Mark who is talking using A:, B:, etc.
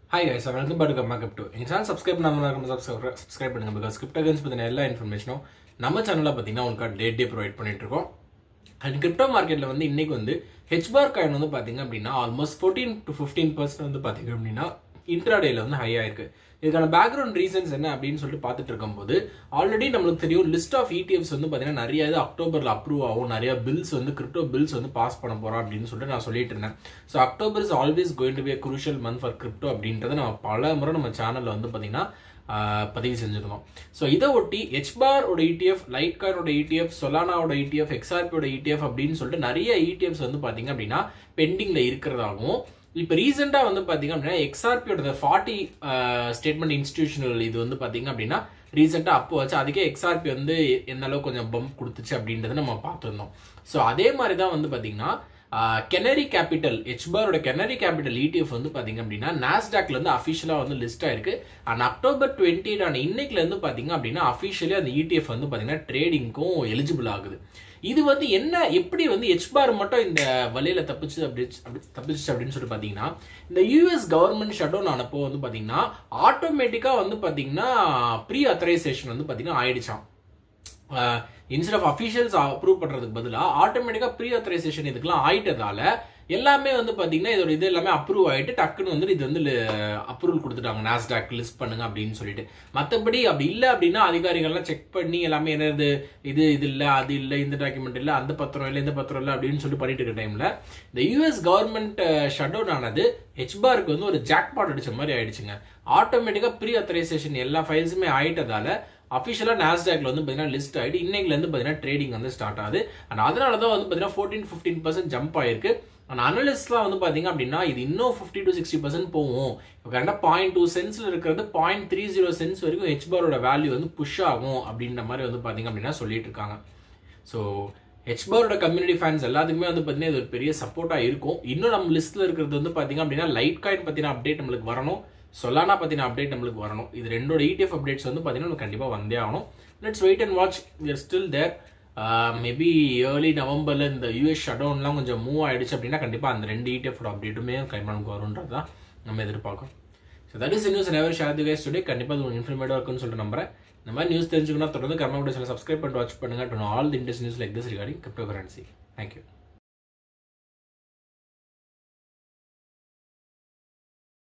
A: Hi guys, welcome back to Crypto. In channel subscribe subscribe பண்ணுங்க because crypto gains பத்தின எல்லா இன்ஃபர்மேஷனும் நம்ம சேனல்ல பாத்தீங்கன்னா உங்களுக்கு டே ப்ரொவைட் பண்ணிட்டு இருக்கோம். அண்ட் கிரிப்டோ மார்க்கெட்ல வந்து இன்னைக்கு வந்து HBAR காயின் வந்து பாத்தீங்க அப்படின்னா ஆல்மோஸ்ட் 14 to 15% வந்து பாத்தீங்க அப்படின்னா இன்ட்ராடேல வந்து ஹை ஆயிருக்கு. இதுக்கான பேக்ரவுண்ட் ரீசன்ஸ் என்ன அப்படின்னு சொல்லிட்டு பார்த்துட்டு இருக்கும்போது ஆல்ரெடி நம்மளுக்கு தெரியும் லிஸ்ட் ஆஃப் ETFs வந்து பார்த்தீங்கன்னா நிறைய இது அக்டோபரில் அப்ரூவ் ஆகும், நிறைய பில்ஸ் வந்து கிரிப்டோ பில்ஸ் வந்து பாஸ் பண்ண போகிறோம் அப்படின்னு சொல்லிட்டு நான் சொல்லிட்டு இருந்தேன். So October is always going to be crucial month for crypto அப்படின்றத நம்ம பல முறை நம்ம சேனலில் வந்து பார்த்தீங்கன்னா பதிவு செஞ்சிருந்தோம். ஸோ இதை ஒட்டி HBAR-ஓட ETF, லைட்காயினோட ETF, சொலானாவோட ETF, XRP-ஓட ETF அப்படின்னு சொல்லிட்டு நிறைய ETFs வந்து பார்த்தீங்க அப்படின்னா பெண்டிங்கில் இருக்கிறதாகவும் இப்போ ரீசெண்டாக வந்து பார்த்தீங்க அப்படின்னா XRP-ஓட 40 ஸ்டேட்மெண்ட் இன்ஸ்டிடியூஷனல் இது வந்து பார்த்தீங்க அப்படின்னா ரீசெண்டாக அப்போ வச்சு அதுக்கே XRP வந்து எந்த அளவுக்கு கொஞ்சம் பம்ப் கொடுத்துச்சு அப்படின்றத நம்ம பார்த்துருந்தோம். ஸோ அதே மாதிரி தான் வந்து பார்த்தீங்கன்னா கெனரி கேபிட்டல் HBAR-ஓட கெனரி கேபிட்டல் ETF வந்து பார்த்தீங்க அப்படின்னா நாஸ்டாக்ல வந்து அஃபிஷியலாக வந்து லிஸ்ட் ஆயிருக்கு. அண்ட் October 20 இன்னைக்குல இருந்து பார்த்தீங்க அப்படின்னா அஃபிஷியலி அந்த ETF வந்து பார்த்தீங்கன்னா ட்ரேடிங்க்கும் எலிஜிபிள் ஆகுது. இது வந்து என்ன எப்படி வந்து HBAR மட்டும் இந்த வலையில தப்பிச்சு அப்படின்னு சொல்லிட்டு பார்த்தீங்கன்னா இந்த US கவர்மெண்ட் ஷட் டவுன் ஆனப்போ வந்து பார்த்தீங்கன்னா ஆட்டோமேட்டிக்கா வந்து பார்த்தீங்கன்னா ப்ரீ அத்தரைசேஷன் வந்து பார்த்தீங்கன்னா ஆயிடுச்சாம். இன்ஸ்டெட் ஆஃப் அஃபிஷியல்ஸ் அப்ரூவ் பண்றதுக்கு பதிலாக ஆட்டோமேட்டிக்கா ப்ரீ அத்தரைசேஷன் இதுக்கெல்லாம் ஆயிட்டதால எல்லாமே வந்து பாத்தீங்கன்னா இதோட இது எல்லாமே அப்ரூவ் ஆயிட்டு டக்குன்னு வந்து இது வந்து அப்ரூவல் கொடுத்துட்டாங்க நாஸ்டாக் லிஸ்ட் பண்ணுங்க அப்படின்னு சொல்லிட்டு. மற்றபடி அப்படி இல்லை அப்படின்னா அதிகாரிகள்லாம் செக் பண்ணி எல்லாமே என்னது இது இல்லை அது இல்லை இந்த டாக்குமெண்ட் இல்லை அந்த பத்திரம் இல்லை இந்த பத்திரம் இல்லை அப்படின்னு சொல்லி பண்ணிட்டு இருக்க டைம்ல இந்த US கவர்மெண்ட் ஷட் டவுன் ஆனது HBAR-க்கு வந்து ஒரு ஜாக்பாட் அடிச்ச மாதிரி ஆயிடுச்சுங்க. ஆட்டோமேட்டிக்கா ப்ரீ அத்தரைசேஷன் எல்லா ஃபைல்ஸுமே ஆயிட்டதால அஃபிஷியலா நாஸ்டாக்ல வந்து பார்த்தீங்கன்னா லிஸ்ட் ஆயிட்டு இன்னைக்குல இருந்து பார்த்தீங்கன்னா ட்ரேடிங் வந்து ஸ்டார்ட் ஆகுது. அண்ட் அதனால தான் வந்து பார்த்தீங்கன்னா 14-15% ஜம்ப் ஆயிருக்கு. அண்ட் அனலிஸ்ட்லாம் வந்து பார்த்தீங்க அப்படின்னா இது இன்னும் 50 to 60% போகும். இப்போ கரெக்டாக 0.2 சென்ஸ்ல இருக்கிறது 0.30 சென்ஸ் வரைக்கும் HBAR-ஓட வேல்யூ வந்து புஷ் ஆகும் அப்படின்ற மாதிரி வந்து பார்த்தீங்க அப்படின்னா சொல்லிட்டு இருக்காங்க. ஸோ HBAR-ஓட கம்யூனிட்டி ஃபேன்ஸ் எல்லாத்துக்குமே வந்து பார்த்தீங்கன்னா இது ஒரு பெரிய சப்போர்ட்டாக இருக்கும். இன்னும் நம்ம லிஸ்ட்ல இருக்கிறது வந்து பார்த்தீங்க அப்படின்னா லைட் காயின் பற்றின அப்டேட் நம்மளுக்கு வரணும், சொலானா பற்றின அப்டேட் நம்மளுக்கு வரணும். இது ரெண்டோட ETF அப்டேட்ஸ் வந்து பார்த்தீங்கன்னா நம்ம கண்டிப்பாக வந்தே ஆகணும். Let's wait and watch. We are still there. Maybe early நவம்பர்ல இந்த US ஷட் டவுன்லாம் கொஞ்சம் மூவ் ஆயிடுச்சு அப்படின்னா கண்டிப்பாக அந்த ரெண்டு ETF-ஓட அப்டேட்டுமே கைமானுக்கு வரும்ன்றது தான் நம்ம எதிர்பார்க்கணும். So that is news and ever share the guys today. கண்டிப்பாக அது இன்ஃபர்மேட்டிவாக இருக்குன்னு சொல்லிட்டு நம்புறேன். இந்த மாதிரி நியூஸ் தெரிஞ்சுக்கணும் தொடர்ந்து கர்மா சப்ஸ்கிரைப் பண்ணிட்டு வாட்ச் பண்ணுங்க to all the interest news like this regarding crypto currency. Thank you.